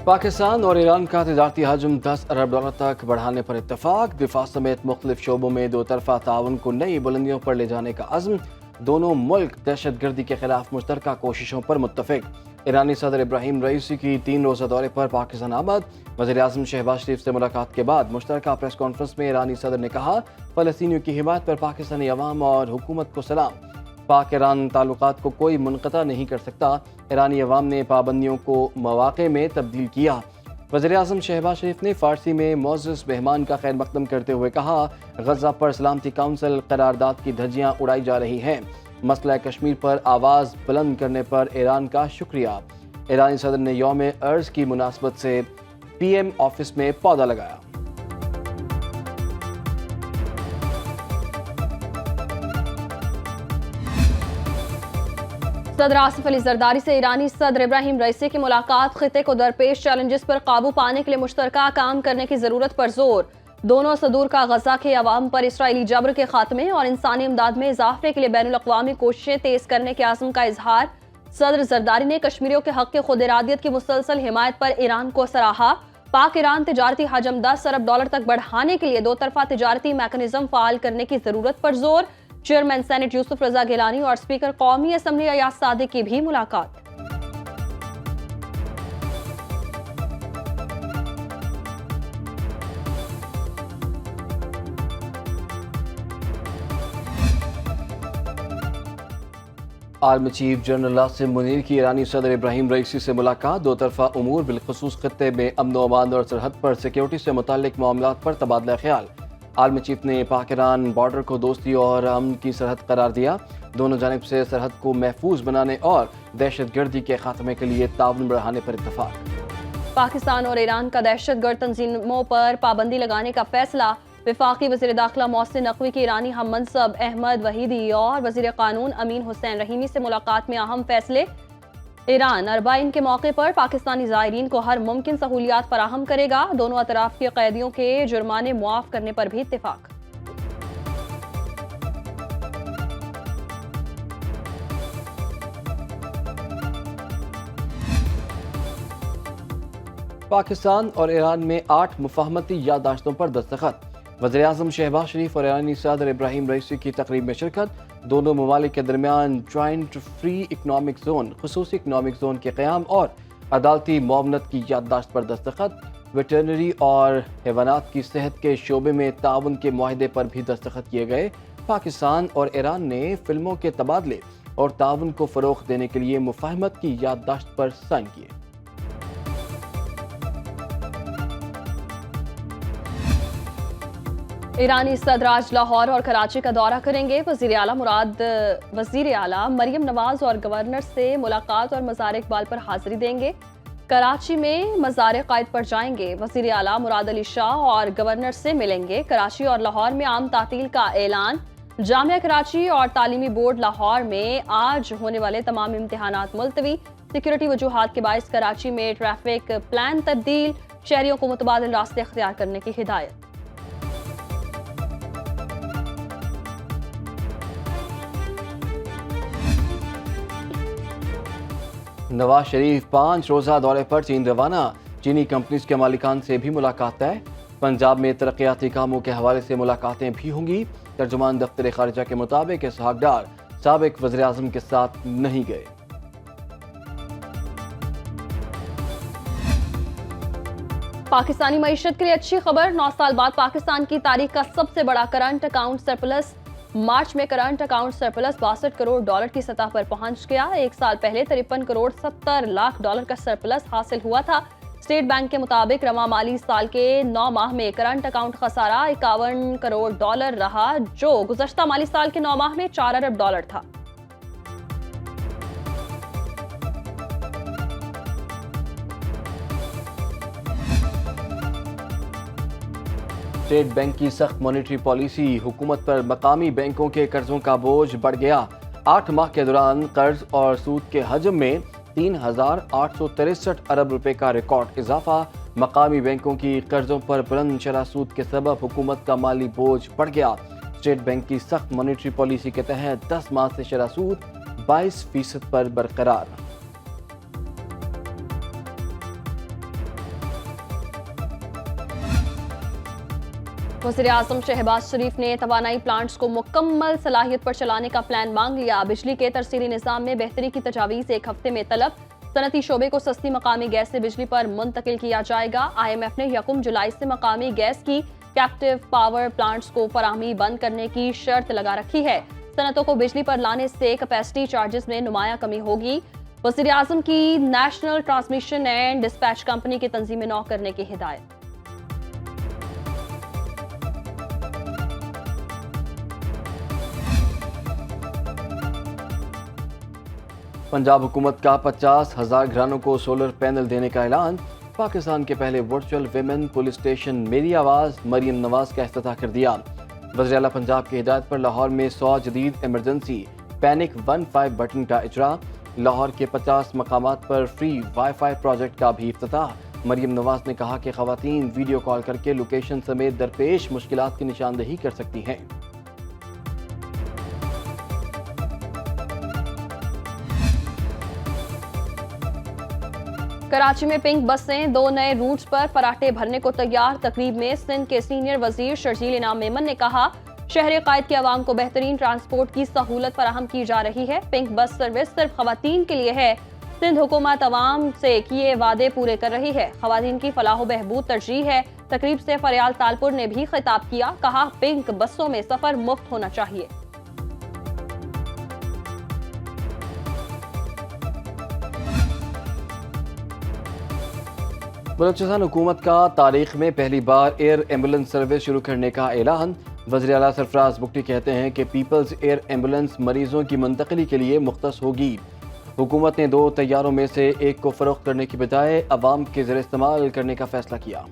पाकिस्तान और ईरान का तजारती हजम 10 अरब डॉलर तक बढ़ाने पर इत्तेफाक। दिफा समेत मुख्तलिफ शोबों में दो तरफा ताउन को नई बुलंदियों पर ले जाने का अज़्म। दोनों मुल्क दहशत गर्दी के खिलाफ मुश्तरका कोशिशों पर मुत्तफिक। ईरानी सदर इब्राहिम रईसी की 3 रोज़ा दौरे पर पाकिस्तान आमद। वज़ीर आज़म शहबाज शरीफ से मुलाकात के बाद मुश्तरका प्रेस कॉन्फ्रेंस में ईरानी सदर ने कहा, फ़लस्तीनियों की हिमायत पर पाकिस्तानी अवाम और हुकूमत को सलाम। पाक ईरान ताल्लुकात को कोई मुनक़ता नहीं कर सकता। ईरानी अवाम ने पाबंदियों को मौक़े में तब्दील किया। वज़ीर आज़म शहबाज शरीफ ने फ़ारसी में मोअज़्ज़ज़ मेहमान का खैर मक़दम करते हुए कहा, गज़ा पर सलामती काउंसिल करारदाद की धज्जियाँ उड़ाई जा रही हैं। मसला कश्मीर पर आवाज़ बुलंद करने पर ईरान का शुक्रिया। ईरानी सदर ने यौम अर्ज़ की मुनासबत से PM ऑफिस में पौधा लगाया। सदर आसिफ अली जरदारी से ईरानी सदर इब्राहिम रईसी की मुलाकात। खित्ते को दरपेश चैलेंजेस पर काबू पाने के लिए मुश्तरका काम करने की जरूरत पर जोर। दोनों सदूर का गजा के अवाम पर इसराइली जबर के खात्मे और इंसानी इमदाद में इजाफे के लिए बैनुल अक़वामी कोशिशें तेज करने के आज़म का इजहार। सदर जरदारी ने कश्मीरियों के हक के खुद इरादियत की मुसलसल हिमायत पर ईरान को सराहा। पाक ईरान तजारती हजम 10 अरब डॉलर तक बढ़ाने के लिए दो तरफा तजारती मैकेनिज्म फाल करने की जरूरत पर जोर। चेयरमैन सेनेट यूसुफ रजा गिलानी और स्पीकर कौमी असम्बली अयाज सादिक की भी मुलाकात। Army chief general Asim Munir की ईरानी सदर इब्राहिम रईसी से मुलाकात। दो तरफा उमूर बिलखुसूस खत्ते में अमन व अमान और सरहद पर सिक्योरिटी से मुताल्लिक मामलात पर तबादला ख्याल। आर्मी चीफ ने पाक ईरान बॉर्डर को दोस्ती और अमन की सरहद करार दिया। दोनों जानिब से सरहद को महफूज बनाने और दहशत गर्दी के खात्मे के लिए ताउन बढ़ाने पर इत्तफाक। पाकिस्तान और ईरान का दहशत गर्द तंजीमों पर पाबंदी लगाने का फैसला। वफाकी वज़ीर दाखिला मोहसिन नकवी की ईरानी हम मनसब अहमद वहीदी और वज़ीर कानून अमीन हुसैन रहीमी से मुलाकात में अहम फैसले। ईरान अरबाइन के मौके पर पाकिस्तानी ज़ायरीन को हर मुमकिन सहूलियात फराहम करेगा। दोनों अतराफ के कैदियों के जुर्माने मुआफ़ करने पर भी इत्तेफाक। पाकिस्तान और ईरान में 8 मुफाहमती याददाश्तों पर दस्तखत। वज़ीर आज़म शहबाज शरीफ और ईरानी सदर इब्राहिम रईसी की तकरीब में शिरकत। दोनों ममालिक के दरमियान जॉइंट फ्री इकनॉमिक जोन, खुसूसी इकनॉमिक जोन के क़याम और अदालती मुआवनत की याददाश्त पर दस्तखत। वेटरनरी और हैवानात की सेहत के शोबे में ताउन के मुआहदे पर भी दस्तखत किए गए। पाकिस्तान और ईरान ने फिल्मों के तबादले और ताउन को फ़रोग़ देने के लिए मुफाहमत की याददाश्त पर साइन किए। ईरानी सदर आज लाहौर और कराची का दौरा करेंगे। वज़ीर आला मरियम नवाज और गवर्नर से मुलाकात और मज़ार इकबाल पर हाजिरी देंगे। कराची में मज़ार क़ायद पर जाएंगे। वज़ीर आला मुराद अली शाह और गवर्नर से मिलेंगे। कराची और लाहौर में आम तातील का ऐलान। जामिया कराची और तालीमी बोर्ड लाहौर में आज होने वाले तमाम इम्तिहानात मुलतवी। सिक्योरिटी वजूहात के बाइस कराची में ट्रैफिक प्लान तब्दील। शहरियों को मुतबादिल रास्ते इख्तियार करने की हिदायत। नवाज शरीफ 5 रोज़ा दौरे पर चीन रवाना। चीनी कंपनीज के मालिकान से भी मुलाकात तय। पंजाब में तरक्याती कामों के हवाले से मुलाकातें भी होंगी। तर्जुमान दफ्तर खारिजा के मुताबिक इसहाक डार साबिक वज़ीर आज़म के साथ नहीं गए। पाकिस्तानी मईशत के लिए अच्छी खबर। 9 साल बाद पाकिस्तान की तारीख का सबसे बड़ा करंट अकाउंट सरप्लस। मार्च में current account surplus 62 crore dollar की सतह पर पहुंच गया। एक साल पहले 53 करोड़ 70 लाख डॉलर का सरप्लस हासिल हुआ था। स्टेट बैंक के मुताबिक रवा माली साल के 9 माह में करंट अकाउंट खसारा 51 करोड़ डॉलर रहा, जो गुज़श्ता माली साल के 9 माह में 4 अरब डॉलर था। स्टेट बैंक की सख्त मॉनेटरी पॉलिसी। हुकूमत पर मकामी बैंकों के कर्जों का बोझ बढ़ गया। 8 माह के दौरान कर्ज और सूद के हजम में 3,863 अरब रुपए का रिकॉर्ड इजाफा। मकामी बैंकों की कर्जों पर बुलंद शरह सूद के सबब हुकूमत का माली बोझ बढ़ गया। स्टेट बैंक की सख्त मॉनेटरी पॉलिसी के तहत 10 माह से शरह सूद 22% पर बरकरार। वज़ीर आज़म शहबाज शरीफ ने तवानाई प्लांट्स को मुकम्मल सलाहियत पर चलाने का प्लान मांग लिया। बिजली के तरसीली निज़ाम में बेहतरी की तजावीज़ 1 हफ्ते में तलब। सनती शोबे को सस्ती मकामी गैस से बिजली पर मुंतकिल किया जाएगा। IMF ने 1 जुलाई से मकामी गैस की कैप्टिव पावर प्लांट्स को फराहमी बंद करने की शर्त लगा रखी है। सनतों को बिजली पर लाने से कैपेसिटी चार्जेस में नुमाया कमी होगी। वज़ीर आज़म की national transmission and dispatch company की तंजीम नौ करने की हिदायत। पंजाब हुकूमत का 50,000 घरानों को सोलर पैनल देने का ऐलान। पाकिस्तान के पहले वर्चुअल विमेन पुलिस स्टेशन मेरी आवाज़ मरियम नवाज का इफ्तिताह कर दिया। वज़ीर आला पंजाब की हिदायत पर लाहौर में 100 जदीद इमरजेंसी पैनिक 15 बटन का इजरा। लाहौर के 50 मकामात पर फ्री वाईफाई प्रोजेक्ट का भी इफ्तिताह। मरियम नवाज ने कहा कि ख़वातीन वीडियो कॉल करके लोकेशन समेत दरपेश मुश्किलात की निशानदही कर सकती हैं। कराची में पिंक बसें 2 नए रूट्स पर फराटे भरने को तैयार। तकरीब में सिंध के सीनियर वजीर शर्जील इनाम मेमन ने कहा, शहर कायद के अवाम को बेहतरीन ट्रांसपोर्ट की सहूलत फराहम की जा रही है। पिंक बस सर्विस सिर्फ खवातीन के लिए है। सिंध हुकूमत अवाम से किए वादे पूरे कर रही है। खवातीन की फलाह बहबूद तरजीह है। तकरीब से फरियाल तालपुर ने भी खिताब किया, कहा पिंक बसों में सफर मुफ्त होना चाहिए। बलूचिस्तान हुकूमत का तारीख में पहली बार एयर एम्बुलेंस सर्विस शुरू करने का ऐलान। वज़ीर आला सरफराज बुगटी कहते हैं कि पीपल्स एयर एम्बुलेंस मरीजों की मुंतकली के लिए मुख्तस होगी। हुकूमत ने 2 तैयारों में से एक को फरोख्त करने की बजाय अवाम के ज़रिए इस्तेमाल करने का फैसला किया।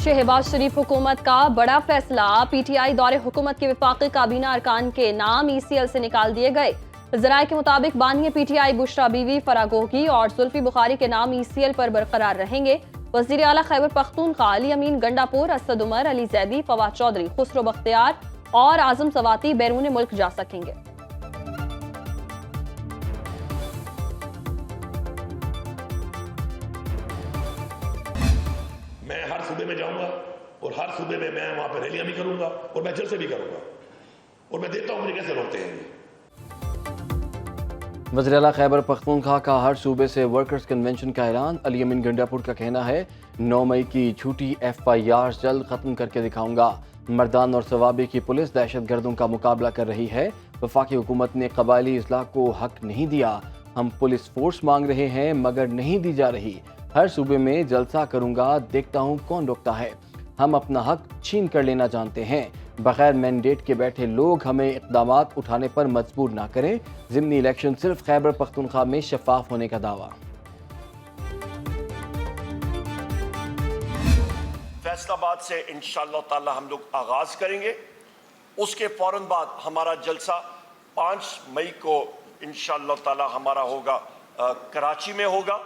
शहबाज शरीफ हुकूमत का बड़ा फैसला। PTI दौरे हुकूमत के विफाकी काबीना अरकान के नाम ECL से निकाल दिए गए। ज़राए के मुताबिक बानी PTI बुशरा बीवी फरागोगी और जुल्फी बुखारी के नाम ECL पर बरकरार रहेंगे। वज़ीर आला खैबर पख्तूनख्वा अली अमीन गंडापुर, असद उमर, अली जैदी, फवाद चौधरी, खुसरो बख्तियार और आजम सवाती बैरून मुल्क जा सकेंगे। मैं हर सूबे में जाऊंगा और हर सूबे में मैं वहां पर रैलियां भी करूंगा और मैं जलसे भी करूंगा और मैं देखता हूं मुझे कैसे रोकते हैं। वज़ीर आला खैबर पख्तूनख्वा का हर सूबे से वर्कर्स कन्वेंशन का ऐलान। अली अमीन गंडापुर का कहना है, 9 मई की झूठी FIR जल्द खत्म करके दिखाऊंगा। मर्दान और सवाबी की पुलिस दहशतगर्दों का मुकाबला कर रही है। वफाकी हुकूमत ने कबायली इस्लाह को हक नहीं दिया। हम पुलिस फोर्स मांग रहे हैं मगर नहीं दी जा रही। हर सूबे में जलसा करूंगा, देखता हूं कौन रोकता है। हम अपना हक छीन कर लेना जानते हैं। बगैर मैंडेट के बैठे लोग हमें इक़दामात उठाने पर मजबूर ना करें। ज़िमनी इलेक्शन सिर्फ खैबर पख्तूनख्वा में शफाफ होने का दावा। फैसलाबाद से इंशाअल्लाह ताला हम लोग आगाज करेंगे। उसके फौरन बाद हमारा जलसा 5 मई को इंशाअल्लाह ताला हमारा होगा कराची में होगा।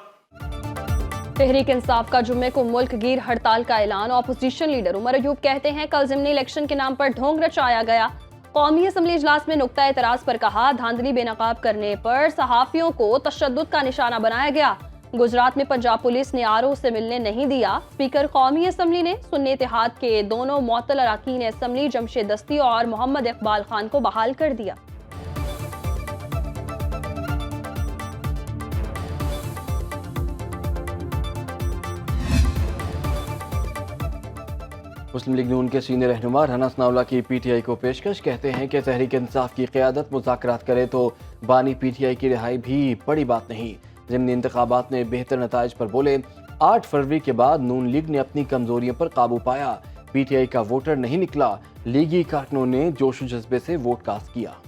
तहरीक इंसाफ का जुम्मे को मुल्क गिर हड़ताल का ऐलान। अपोजिशन लीडर उमर अयूब कहते हैं, कल ज़िमनी इलेक्शन के नाम पर ढोंग रचाया गया। कौमी असम्बली इजलास में नुक्ता एतराज पर कहा, धांधली बेनकाब करने पर सहाफियों को तशद्दुद का निशाना बनाया गया। गुजरात में पंजाब पुलिस ने RO से मिलने नहीं दिया। स्पीकर कौमी असम्बली ने सुन्नी इत्तेहाद के दोनों मुअत्तल अरकान असम्बली जमशेद दस्ती और मोहम्मद इकबाल खान को बहाल कर दिया। मुस्लिम लीग नून के सीनियर रहनुमा राना सनाउल्लाह की PTI को पेशकश। कहते हैं कि तहरीक इंसाफ की क़यादत मुज़ाकरात करे तो बानी PTI की रिहाई भी बड़ी बात नहीं। ज़िमनी इंतखाबात में बेहतर नताइज पर बोले, 8 फरवरी के बाद नून लीग ने अपनी कमजोरियों पर काबू पाया। PTI का वोटर नहीं निकला। लीगी कारकुनों ने जोश जज्बे से वोट कास्ट किया।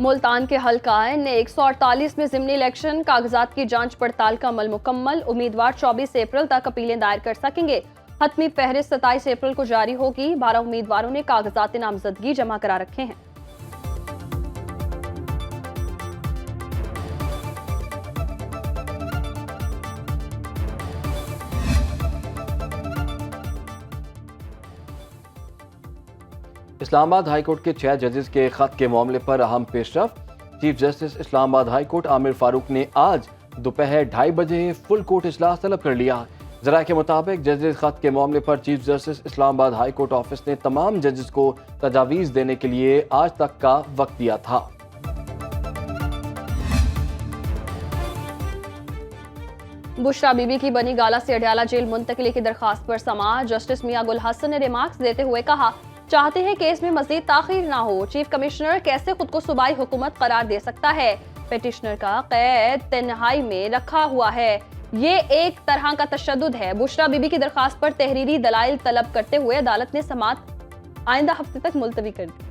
मुल्तान के हल्का N148 में ज़िमनी इलेक्शन कागजात की जांच पड़ताल का अमल मुकम्मल। उम्मीदवार 24 अप्रैल तक अपीलें दायर कर सकेंगे। हतमी फहरिस्त 27 अप्रैल को जारी होगी। 12 उम्मीदवारों ने कागजात नामजदगी जमा करा रखे हैं। اسلام آباد ہائی کورٹ کے 6 ججز کے خط کے معاملے پر اہم پیش رفت۔ چیف جسٹس اسلام آباد ہائی کورٹ عامر فاروق نے آج دوپہر 2:30 بجے فل کورٹ اجلاس طلب کر لیا۔ ذرائع کے مطابق ججز خط کے معاملے پر چیف جسٹس اسلام آباد ہائی کورٹ آفس نے تمام ججز کو تجاویز دینے کے لیے آج تک کا وقت دیا تھا۔ بشرا بی بی کی بنی گالہ سے اڈیالہ جیل منتقلی کی درخواست پر سماعت۔ جسٹس میاں گل حسن نے ریمارکس دیتے ہوئے کہا، چاہتے ہیں کیس میں مزید تاخیر نہ ہو۔ چیف کمشنر کیسے خود کو صوبائی حکومت قرار دے سکتا ہے؟ پیٹیشنر کا قید تنہائی میں رکھا ہوا ہے، یہ ایک طرح کا تشدد ہے۔ بشرا بی بی کی درخواست پر تحریری دلائل طلب کرتے ہوئے عدالت نے سماعت آئندہ ہفتے تک ملتوی کر دی۔